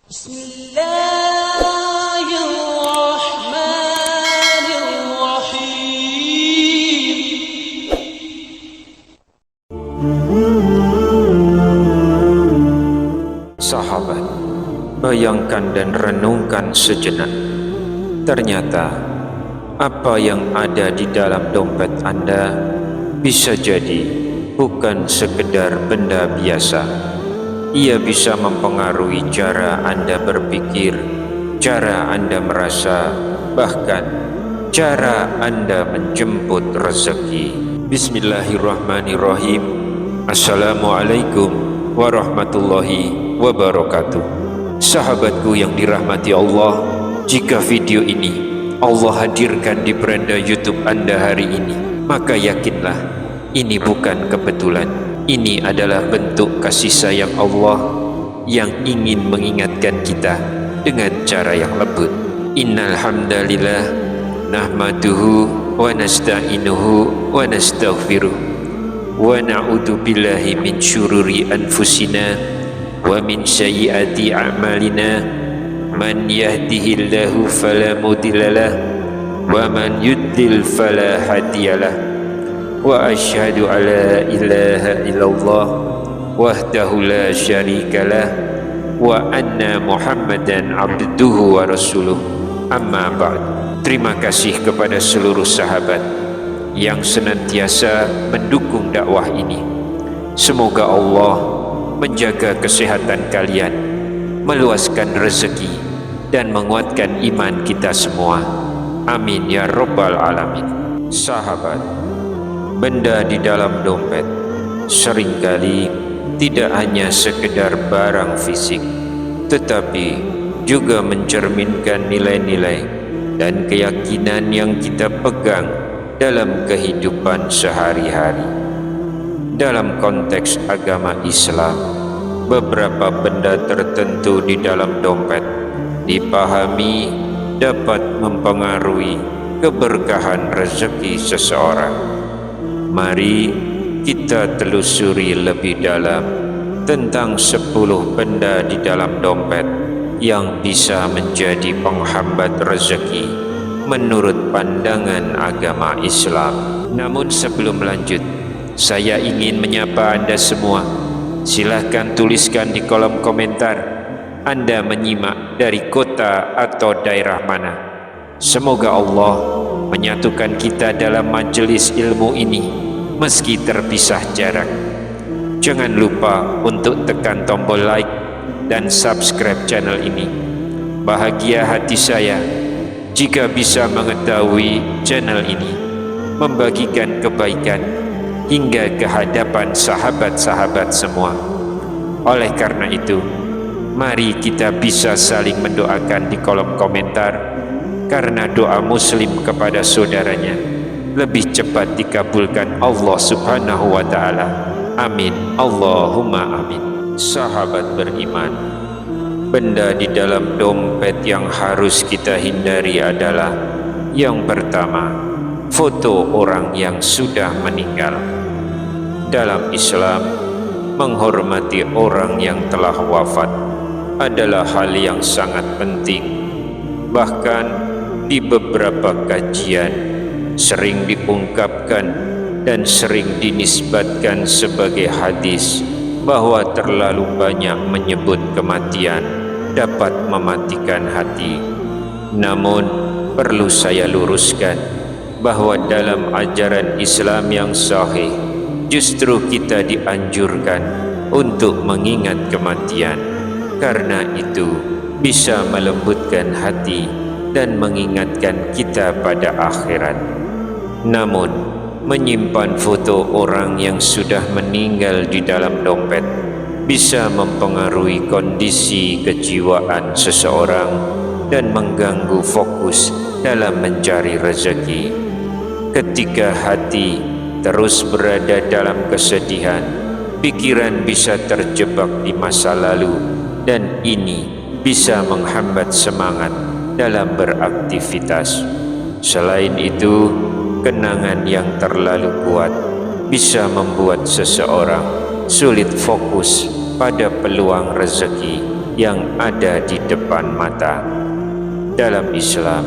Bismillahirrahmanirrahim. Sahabat, bayangkan dan renungkan sejenak. Ternyata apa yang ada di dalam dompet Anda bisa jadi bukan sekedar benda biasa. Ia bisa mempengaruhi cara Anda berpikir, cara Anda merasa, bahkan cara Anda menjemput rezeki. Bismillahirrahmanirrahim. Assalamualaikum warahmatullahi wabarakatuh. Sahabatku yang dirahmati Allah, jika video ini Allah hadirkan di beranda YouTube Anda hari ini, maka yakinlah ini bukan kebetulan. Ini adalah bentuk kasih sayang Allah yang ingin mengingatkan kita dengan cara yang lembut. Innal hamdalillah nahmaduhu wa nasta'inuhu wa nastaghfiruh wa na'udzu billahi min syururi anfusina wa min sayyiati a'malina. Man yahdihillahu fala mudhillalah wa man yudlil fala hadiyalah. Wa asyhadu alla ilaha illallah wahdahu la syarikalah wa anna Muhammadan abduhu wa rasuluh. Amma ba'd. Terima kasih kepada seluruh sahabat yang senantiasa mendukung dakwah ini. Semoga Allah menjaga kesehatan kalian, meluaskan rezeki dan menguatkan iman kita semua. Amin ya rabbal alamin. Sahabat, benda di dalam dompet seringkali tidak hanya sekedar barang fisik, tetapi juga mencerminkan nilai-nilai dan keyakinan yang kita pegang dalam kehidupan sehari-hari. Dalam konteks agama Islam, beberapa benda tertentu di dalam dompet dipahami dapat mempengaruhi keberkahan rezeki seseorang. Mari kita telusuri lebih dalam tentang 10 benda di dalam dompet yang bisa menjadi penghambat rezeki menurut pandangan agama Islam. Namun sebelum lanjut, saya ingin menyapa Anda semua. Silahkan tuliskan di kolom komentar Anda menyimak dari kota atau daerah mana. Semoga Allah menyatukan kita dalam majelis ilmu ini meski terpisah jarak. Jangan lupa untuk tekan tombol like dan subscribe channel ini. Bahagia hati saya jika bisa mengetahui channel ini membagikan kebaikan hingga ke hadapan sahabat-sahabat semua. Oleh karena itu, mari kita bisa saling mendoakan di kolom komentar, karena doa muslim kepada saudaranya lebih cepat dikabulkan Allah subhanahu wa ta'ala. Amin, Allahumma amin. Sahabat beriman, benda di dalam dompet yang harus kita hindari adalah yang pertama, foto orang yang sudah meninggal. Dalam Islam, menghormati orang yang telah wafat adalah hal yang sangat penting. Bahkan di beberapa kajian sering diungkapkan dan sering dinisbatkan sebagai hadis bahwa terlalu banyak menyebut kematian dapat mematikan hati. Namun perlu saya luruskan bahwa dalam ajaran Islam yang sahih justru kita dianjurkan untuk mengingat kematian, karena itu bisa melembutkan hati dan mengingatkan kita pada akhirat. Namun, menyimpan foto orang yang sudah meninggal di dalam dompet bisa mempengaruhi kondisi kejiwaan seseorang dan mengganggu fokus dalam mencari rezeki. Ketika hati terus berada dalam kesedihan, pikiran bisa terjebak di masa lalu dan ini bisa menghambat semangat dalam beraktivitas. Selain itu, kenangan yang terlalu kuat bisa membuat seseorang sulit fokus pada peluang rezeki yang ada di depan mata. Dalam Islam,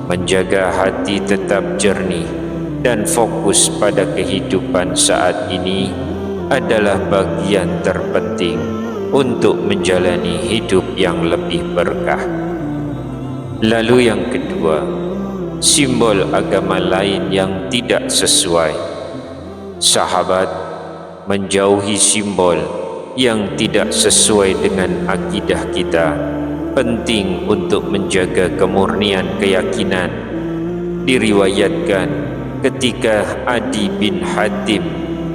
menjaga hati tetap jernih dan fokus pada kehidupan saat ini adalah bagian terpenting untuk menjalani hidup yang lebih berkah. Lalu yang kedua, simbol agama lain yang tidak sesuai. Sahabat, menjauhi simbol yang tidak sesuai dengan akidah kita penting untuk menjaga kemurnian keyakinan. Diriwayatkan ketika Adi bin Hatim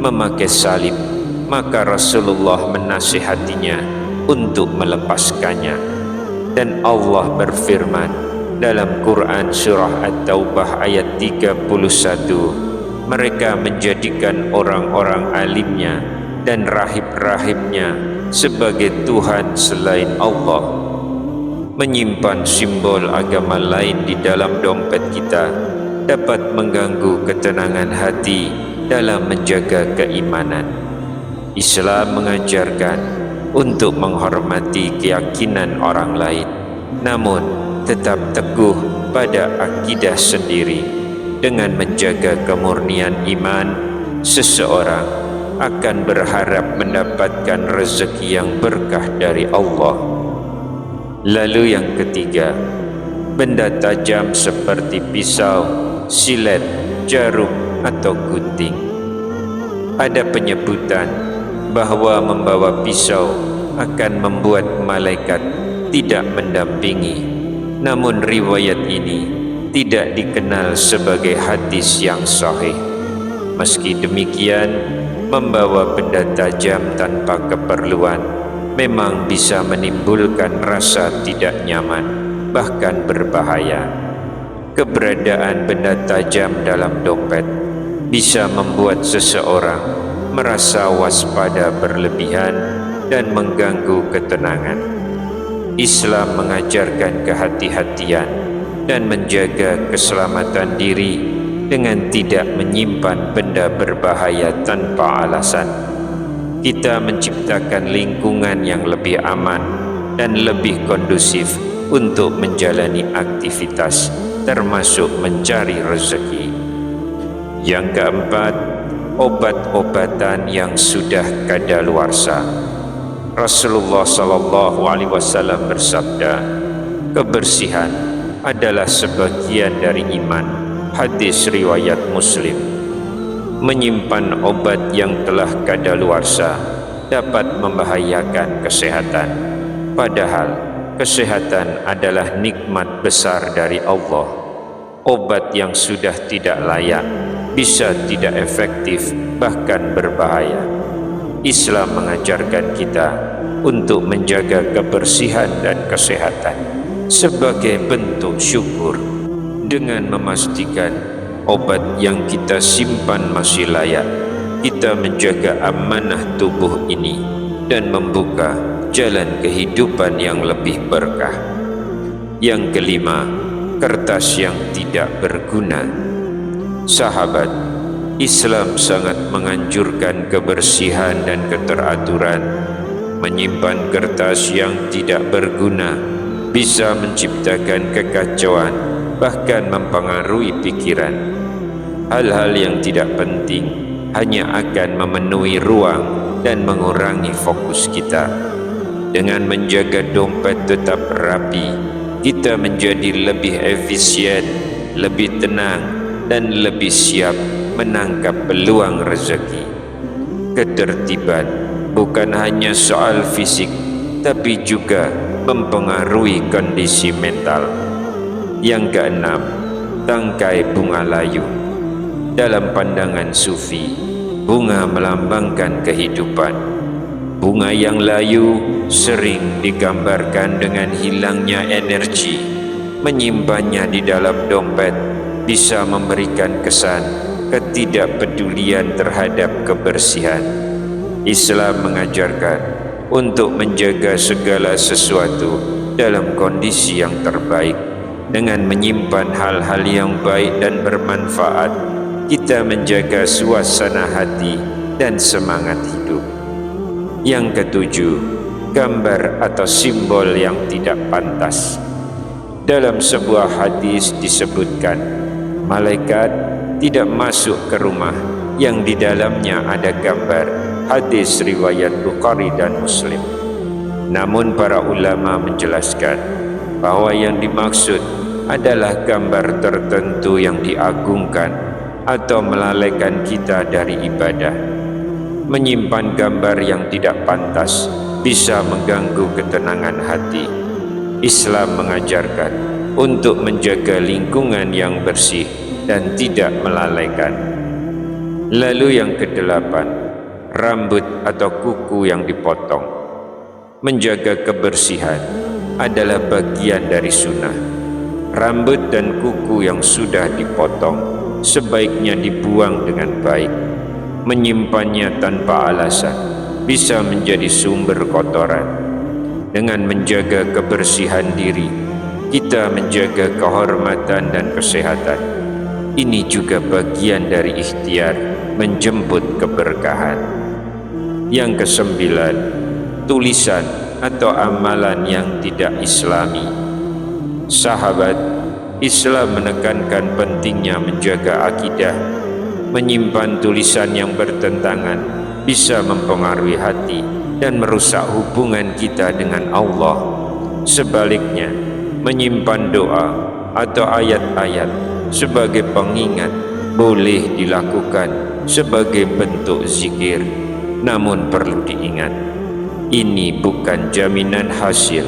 memakai salib, maka Rasulullah menasihatinya untuk melepaskannya. Dan Allah berfirman dalam Quran surah At-Taubah ayat 31, mereka menjadikan orang-orang alimnya dan rahib-rahibnya sebagai Tuhan selain Allah. Menyimpan simbol agama lain di dalam dompet kita dapat mengganggu ketenangan hati dalam menjaga keimanan. Islam mengajarkan untuk menghormati keyakinan orang lain, namun tetap teguh pada akidah sendiri. Dengan menjaga kemurnian iman, seseorang akan berharap mendapatkan rezeki yang berkah dari Allah. Lalu yang ketiga, benda tajam seperti pisau, silet, jarum, atau gunting. Ada penyebutan bahwa membawa pisau akan membuat malaikat tidak mendampingi. Namun riwayat ini tidak dikenal sebagai hadis yang sahih. Meski demikian, membawa benda tajam tanpa keperluan memang bisa menimbulkan rasa tidak nyaman, bahkan berbahaya. Keberadaan benda tajam dalam dompet bisa membuat seseorang merasa waspada berlebihan dan mengganggu ketenangan. Islam mengajarkan kehati-hatian dan menjaga keselamatan diri dengan tidak menyimpan benda berbahaya tanpa alasan. Kita menciptakan lingkungan yang lebih aman dan lebih kondusif untuk menjalani aktivitas, termasuk mencari rezeki. Yang keempat, obat-obatan yang sudah kadaluarsa. Rasulullah SAW bersabda, kebersihan adalah sebagian dari iman. Hadis riwayat Muslim. Menyimpan obat yang telah kadaluarsa dapat membahayakan kesehatan. Padahal kesehatan adalah nikmat besar dari Allah. Obat yang sudah tidak layak bisa tidak efektif, bahkan berbahaya. Islam mengajarkan kita untuk menjaga kebersihan dan kesehatan sebagai bentuk syukur dengan memastikan obat yang kita simpan masih layak. Kita menjaga amanah tubuh ini dan membuka jalan kehidupan yang lebih berkah. Yang kelima, kertas yang tidak berguna. Sahabat, Islam sangat menganjurkan kebersihan dan keteraturan. Menyimpan kertas yang tidak berguna bisa menciptakan kekacauan, bahkan mempengaruhi pikiran. Hal-hal yang tidak penting hanya akan memenuhi ruang dan mengurangi fokus kita. Dengan menjaga dompet tetap rapi, kita menjadi lebih efisien, lebih tenang, dan lebih siap menangkap peluang rezeki. Ketertiban bukan hanya soal fisik, tapi juga mempengaruhi kondisi mental. Yang keenam, tangkai bunga layu. Dalam pandangan sufi, bunga melambangkan kehidupan. Bunga yang layu sering digambarkan dengan hilangnya energi. Menyimpannya di dalam dompet bisa memberikan kesan ketidakpedulian terhadap kebersihan. Islam mengajarkan untuk menjaga segala sesuatu dalam kondisi yang terbaik. Dengan menyimpan hal-hal yang baik dan bermanfaat, kita menjaga suasana hati dan semangat hidup. Yang ketujuh, gambar atau simbol yang tidak pantas. Dalam sebuah hadis disebutkan, malaikat tidak masuk ke rumah yang di dalamnya ada gambar. Hadis riwayat Bukhari dan Muslim. Namun para ulama menjelaskan bahwa yang dimaksud adalah gambar tertentu yang diagungkan atau melalaikan kita dari ibadah. Menyimpan gambar yang tidak pantas bisa mengganggu ketenangan hati. Islam mengajarkan untuk menjaga lingkungan yang bersih dan tidak melalaikan. Lalu yang kedelapan, rambut atau kuku yang dipotong. Menjaga kebersihan adalah bagian dari sunnah. Rambut dan kuku yang sudah dipotong sebaiknya dibuang dengan baik. Menyimpannya tanpa alasan bisa menjadi sumber kotoran. Dengan menjaga kebersihan diri, kita menjaga kehormatan dan kesehatan. Ini juga bagian dari ikhtiar menjemput keberkahan. Yang kesembilan, tulisan atau amalan yang tidak islami. Sahabat, Islam menekankan pentingnya menjaga akidah. Menyimpan tulisan yang bertentangan bisa mempengaruhi hati dan merusak hubungan kita dengan Allah. Sebaliknya, menyimpan doa atau ayat-ayat sebagai pengingat boleh dilakukan sebagai bentuk zikir. Namun perlu diingat, ini bukan jaminan hasil,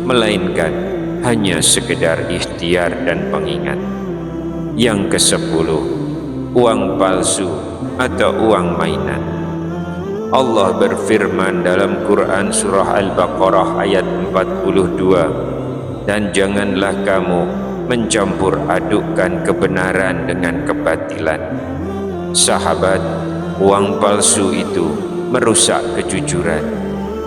melainkan hanya sekedar ikhtiar dan pengingat. Yang kesepuluh, uang palsu atau uang mainan. Allah berfirman dalam Quran surah Al-Baqarah ayat 42, dan janganlah kamu mencampur adukkan kebenaran dengan kebatilan. Sahabat, uang palsu itu merusak kejujuran,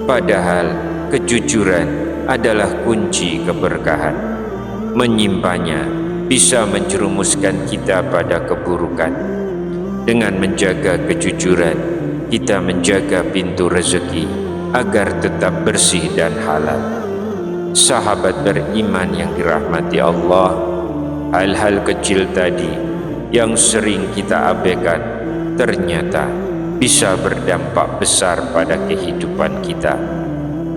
padahal kejujuran adalah kunci keberkahan. Menyimpannya bisa menjerumuskan kita pada keburukan. Dengan menjaga kejujuran, kita menjaga pintu rezeki agar tetap bersih dan halal. Sahabat beriman yang dirahmati Allah, hal-hal kecil tadi yang sering kita abaikan ternyata bisa berdampak besar pada kehidupan kita.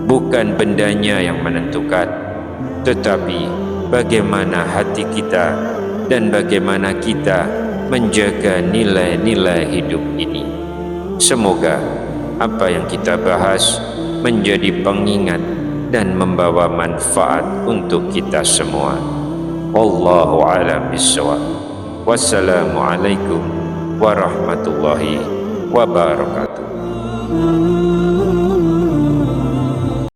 Bukan bendanya yang menentukan, tetapi bagaimana hati kita dan bagaimana kita menjaga nilai-nilai hidup ini. Semoga apa yang kita bahas menjadi pengingat dan membawa manfaat untuk kita semua. Wallahu a'lam bishawab. Wassalamualaikum warahmatullahi wabarakatuh.